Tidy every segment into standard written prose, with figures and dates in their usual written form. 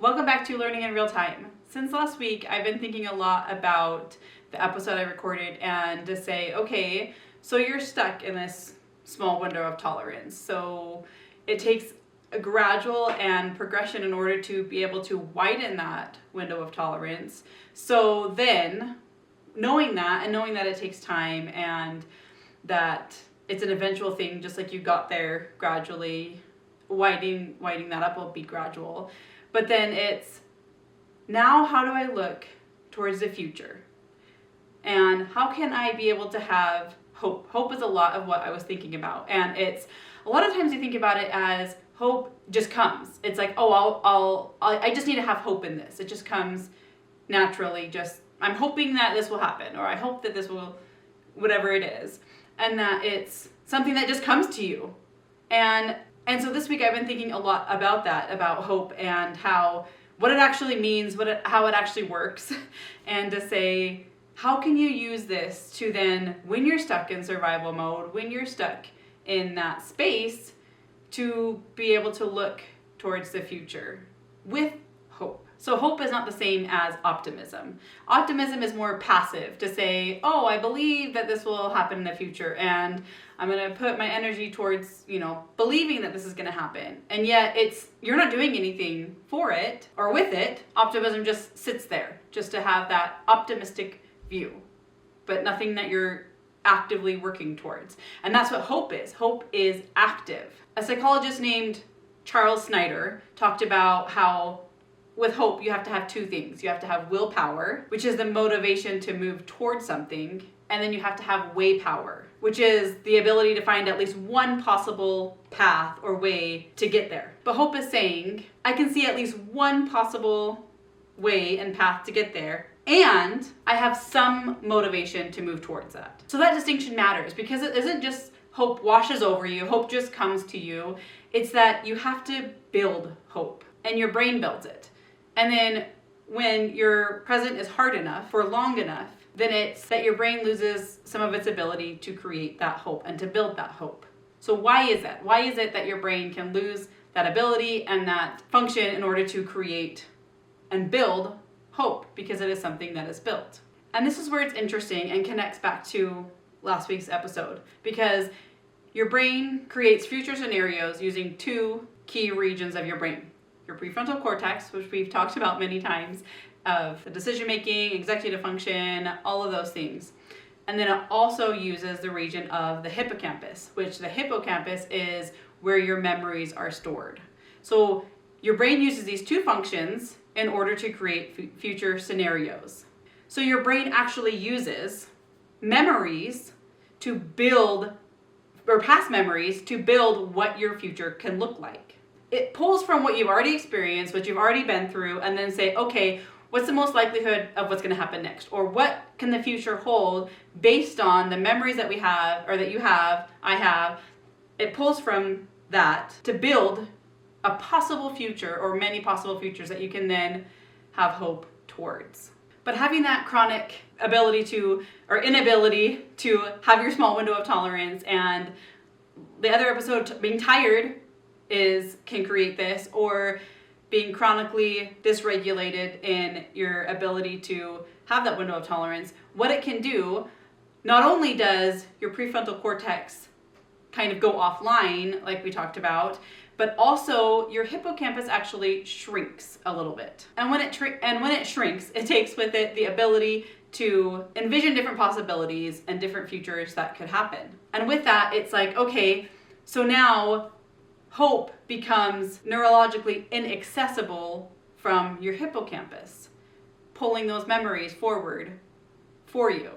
Welcome back to Learning in Real Time. Since last week, I've been thinking a lot about the episode I recorded and to say, okay, so you're stuck in this small window of tolerance. So it takes a gradual and progression in order to be able to widen that window of tolerance. So then, knowing that it takes time and that it's an eventual thing, just like you got there gradually, widening that up will be gradual. But then it's, now how do I look towards the future? And how can I be able to have hope? Hope is a lot of what I was thinking about. And it's, a lot of times you think about it as hope just comes. It's like, oh, I just need to have hope in this. It just comes naturally. Just, I'm hoping that this will happen, or I hope that this will, whatever it is. And that it's something that just comes to you. And so this week I've been thinking a lot about that, about hope and what it actually means, how it actually works, and to say, how can you use this to then, when you're stuck in survival mode, when you're stuck in that space, to be able to look towards the future with hope. So hope is not the same as optimism. Optimism is more passive, to say, oh, I believe that this will happen in the future, and I'm going to put my energy towards, believing that this is going to happen. And yet you're not doing anything for it or with it. Optimism just sits there, just to have that optimistic view, but nothing that you're actively working towards. And that's what hope is. Hope is active. A psychologist named Charles Snyder talked about how with hope, you have to have two things. You have to have willpower, which is the motivation to move towards something. And then you have to have way power, which is the ability to find at least one possible path or way to get there. But hope is saying, I can see at least one possible way and path to get there, and I have some motivation to move towards that. So that distinction matters, because it isn't just hope washes over you, hope just comes to you. It's that you have to build hope, and your brain builds it. And then when your present is hard enough for long enough, then it's that your brain loses some of its ability to create that hope and to build that hope. So why is that? Why is it that your brain can lose that ability and that function in order to create and build hope? Because it is something that is built. And this is where it's interesting and connects back to last week's episode, because your brain creates future scenarios using two key regions of your brain. Your prefrontal cortex, which we've talked about many times, of the decision-making, executive function, all of those things. And then it also uses the region of the hippocampus, which the hippocampus is where your memories are stored. So your brain uses these two functions in order to create future scenarios. So your brain actually uses memories to build, or past memories, to build what your future can look like. It pulls from what you've already experienced, what you've already been through, and then say, okay, what's the most likelihood of what's going to happen next? Or what can the future hold based on the memories that we have, or that you have, I have. It pulls from that to build a possible future, or many possible futures that you can then have hope towards. But having that chronic ability to, or inability to, have your small window of tolerance, and the other episode, being tired, can create this, or being chronically dysregulated in your ability to have that window of tolerance. What it can do, not only does your prefrontal cortex kind of go offline, like we talked about, but also your hippocampus actually shrinks a little bit. And when it shrinks, it takes with it the ability to envision different possibilities and different futures that could happen. And with that, it's like, okay, so now hope becomes neurologically inaccessible from your hippocampus, pulling those memories forward for you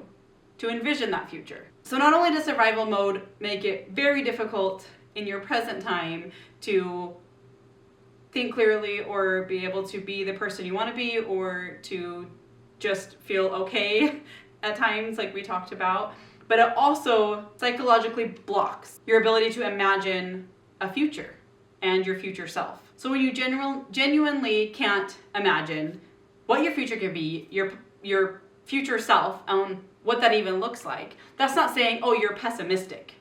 to envision that future. So not only does survival mode make it very difficult in your present time to think clearly or be able to be the person you want to be, or to just feel okay at times, like we talked about, but it also psychologically blocks your ability to imagine a future and your future self. So when you genuinely can't imagine what your future could be, your future self, what that even looks like, that's not saying, oh, you're pessimistic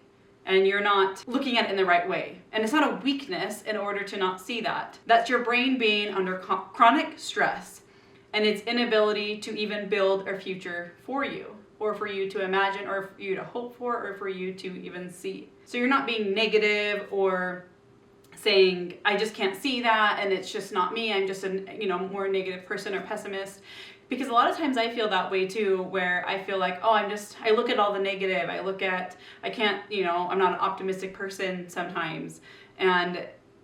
and you're not looking at it in the right way. And it's not a weakness in order to not see that. That's your brain being under chronic stress and its inability to even build a future for you, or for you to imagine, or for you to hope for, or for you to even see. So you're not being negative or saying, I just can't see that and it's just not me, I'm just a more negative person or pessimist. Because a lot of times I feel that way too, where I feel like, I look at all the negative, I'm not an optimistic person sometimes.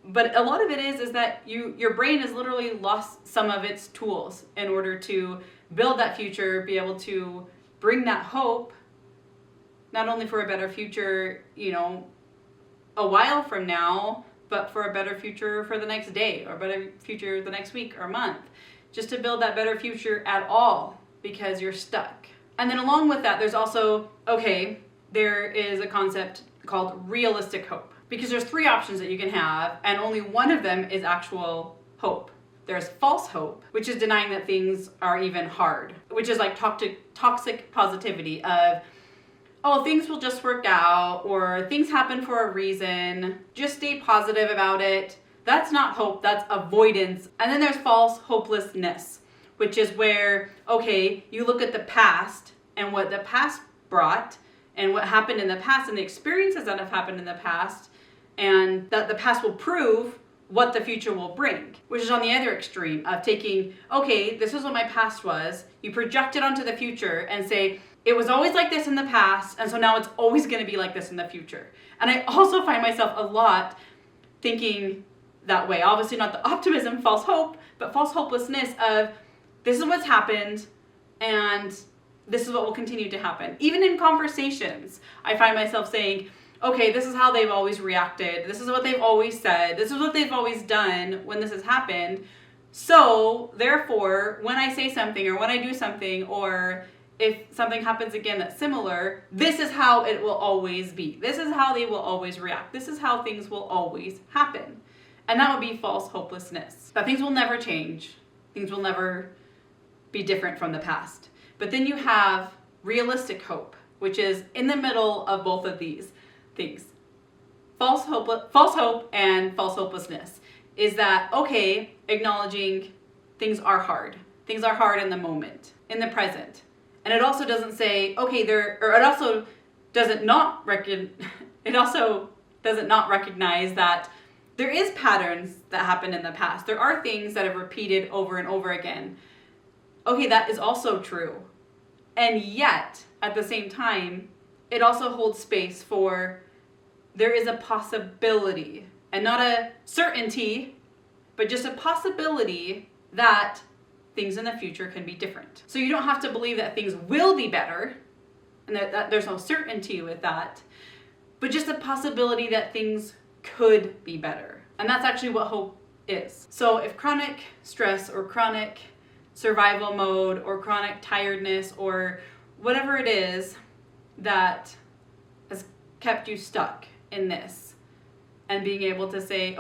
But a lot of it is that your brain has literally lost some of its tools in order to build that future, be able to bring that hope, not only for a better future, a while from now, but for a better future for the next day, or better future the next week or month. Just to build that better future at all, because you're stuck. And then along with that, there's also, there is a concept called realistic hope. Because there's 3 options that you can have, and only one of them is actual hope. There's false hope, which is denying that things are even hard, which is like toxic positivity of, things will just work out, or things happen for a reason, just stay positive about it. That's not hope, that's avoidance. And then there's false hopelessness, which is where, you look at the past and what the past brought and what happened in the past and the experiences that have happened in the past, and that the past will prove what the future will bring, which is on the other extreme of taking, this is what my past was, you project it onto the future and say, it was always like this in the past, and so now it's always going to be like this in the future. And I also find myself a lot thinking that way. Obviously not the optimism, false hope, but false hopelessness of, this is what's happened, and this is what will continue to happen. Even in conversations, I find myself saying, this is how they've always reacted, this is what they've always said, this is what they've always done when this has happened. So, therefore, when I say something, or when I do something, or if something happens again that's similar, this is how it will always be. This is how they will always react. This is how things will always happen. And that would be false hopelessness. That things will never change. Things will never be different from the past. But then you have realistic hope, which is in the middle of both of these things. False hope and false hopelessness is that, acknowledging things are hard. Things are hard in the moment, in the present. And it also doesn't say, it also doesn't not recognize that there is patterns that happened in the past. There are things that have repeated over and over again. That is also true. And yet, at the same time, it also holds space for, there is a possibility, and not a certainty, but just a possibility that things in the future can be different. So you don't have to believe that things will be better, and that there's no certainty with that, but just a possibility that things could be better. And that's actually what hope is. So if chronic stress or chronic survival mode or chronic tiredness or whatever it is that has kept you stuck in this, and being able to say,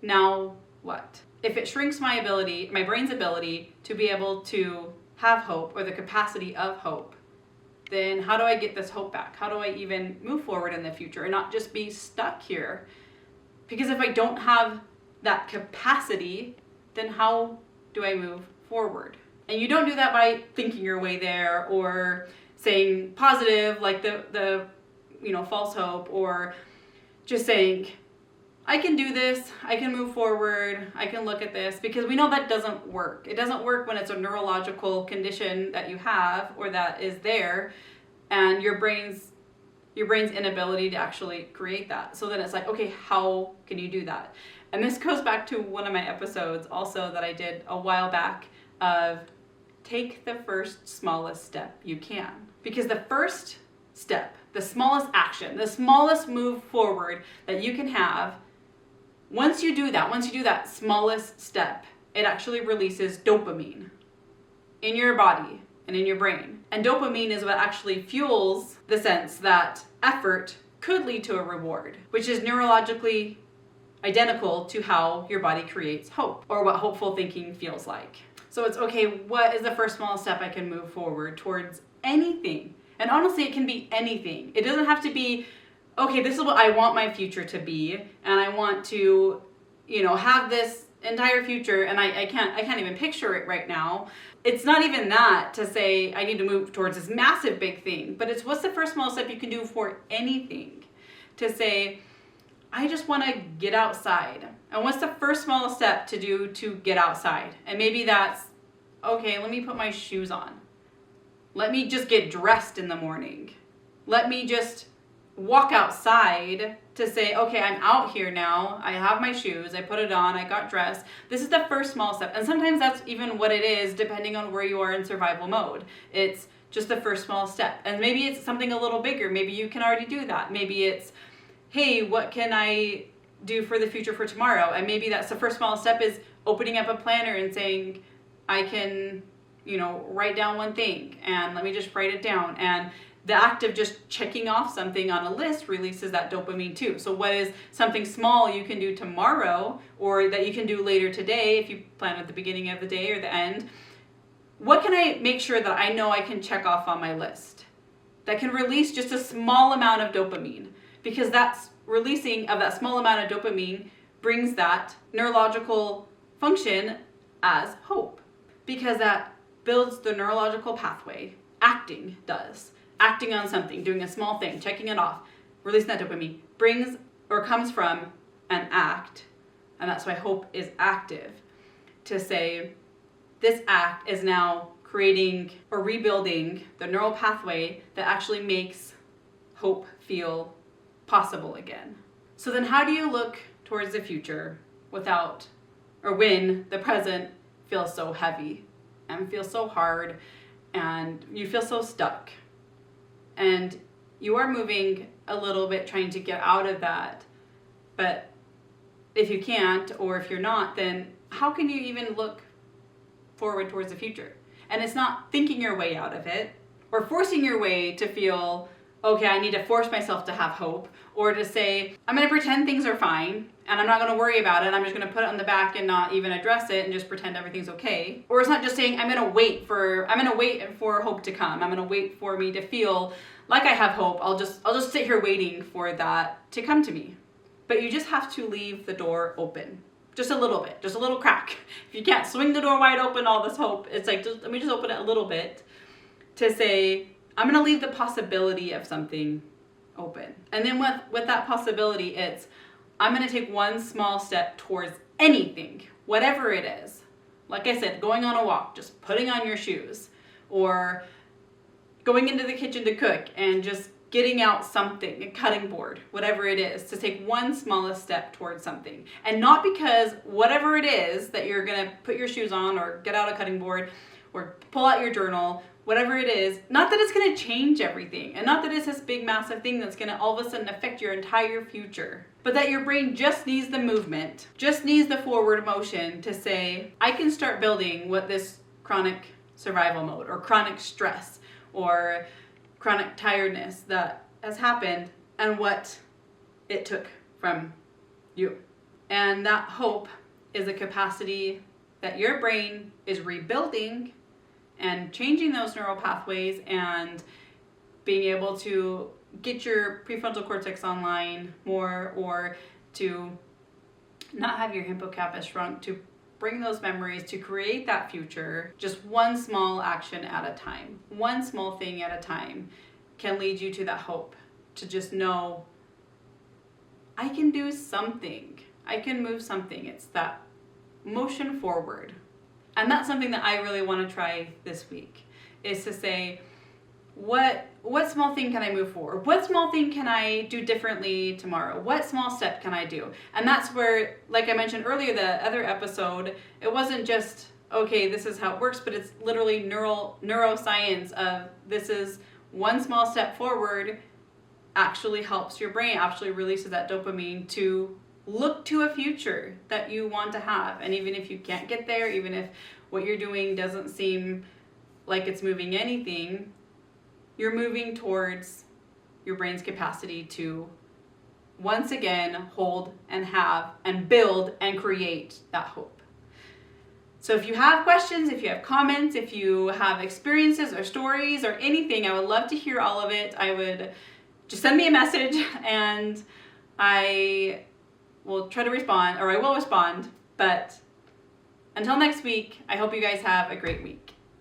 now what? If it shrinks my brain's ability to be able to have hope, or the capacity of hope, then how do I get this hope back? How do I even move forward in the future and not just be stuck here? Because if I don't have that capacity, then how do I move forward? And you don't do that by thinking your way there, or saying positive, like the false hope, or just saying, I can do this, I can move forward, I can look at this, because we know that doesn't work. It doesn't work when it's a neurological condition that you have, or that is there, and your brain's inability to actually create that. So then it's like, how can you do that? And this goes back to one of my episodes also that I did a while back of, take the first smallest step you can. Because the first step, the smallest action, the smallest move forward that you can have, once you do that smallest step, it actually releases dopamine in your body and in your brain. And dopamine is what actually fuels the sense that effort could lead to a reward, which is neurologically identical to how your body creates hope, or what hopeful thinking feels like. So it's what is the first small step I can move forward towards anything? And honestly, it can be anything. It doesn't have to be okay, this is what I want my future to be, and I want to, have this entire future, and I can't even picture it right now. It's not even that to say I need to move towards this massive big thing, but it's what's the first small step you can do for anything to say, I just want to get outside. And what's the first small step to do to get outside? And maybe that's, okay, let me put my shoes on. Let me just get dressed in the morning. Let me just walk outside to say, okay, I'm out here now. I have my shoes. I put it on. I got dressed. This is the first small step. And sometimes that's even what it is, depending on where you are in survival mode. It's just the first small step. And maybe it's something a little bigger. Maybe you can already do that. Maybe it's, hey, what can I do for the future for tomorrow? And maybe that's the first small step is opening up a planner and saying, I can, write down one thing and let me just write it down. And the act of just checking off something on a list releases that dopamine too. So what is something small you can do tomorrow or that you can do later today if you plan at the beginning of the day or the end? What can I make sure that I know I can check off on my list that can release just a small amount of dopamine? Because that's releasing of that small amount of dopamine brings that neurological function as hope. Because that builds the neurological pathway. Acting does. Acting on something, doing a small thing, checking it off, releasing that dopamine, brings or comes from an act, and that's why hope is active, to say this act is now creating or rebuilding the neural pathway that actually makes hope feel possible again. So then how do you look towards the future without or when the present feels so heavy and feels so hard and you feel so stuck? And you are moving a little bit trying to get out of that. But if you can't, or if you're not, then how can you even look forward towards the future? And it's not thinking your way out of it or forcing your way to feel, okay, I need to force myself to have hope, or to say, I'm going to pretend things are fine and I'm not going to worry about it. I'm just going to put it on the back and not even address it and just pretend everything's okay. Or it's not just saying, I'm going to wait for hope to come. I'm going to wait for me to feel like I have hope. I'll just sit here waiting for that to come to me. But you just have to leave the door open. Just a little bit, just a little crack. If you can't swing the door wide open, all this hope, it's like, let me just open it a little bit to say, I'm going to leave the possibility of something open. And then with that possibility, it's, I'm going to take one small step towards anything, whatever it is. Like I said, going on a walk, just putting on your shoes, or going into the kitchen to cook and just getting out something, a cutting board, whatever it is, to take one smallest step towards something. And not because whatever it is that you're going to put your shoes on or get out a cutting board or pull out your journal, whatever it is, not that it's going to change everything, and not that it's this big massive thing that's going to all of a sudden affect your entire future, but that your brain just needs the movement, just needs the forward motion to say, I can start building what this chronic survival mode or chronic stress or chronic tiredness that has happened and what it took from you. And that hope is a capacity that your brain is rebuilding and changing those neural pathways and being able to get your prefrontal cortex online more, or to not have your hippocampus shrunk, to bring those memories, to create that future. Just one small action at a time, one small thing at a time can lead you to that hope, to just know, I can do something, I can move something. It's that motion forward. And that's something that I really want to try this week, is to say, what small thing can I move forward? What small thing can I do differently tomorrow? What small step can I do? And that's where, like I mentioned earlier, the other episode, it wasn't just, okay, this is how it works, but it's literally neuroscience of this is one small step forward actually helps your brain, actually releases that dopamine to look to a future that you want to have. And even if you can't get there, even if what you're doing doesn't seem like it's moving anything, you're moving towards your brain's capacity to once again hold and have and build and create that hope. So if you have questions, if you have comments, if you have experiences or stories or anything, I would love to hear all of it. I would just send me a message and I will try to respond, or I will respond. But until next week, I hope you guys have a great week.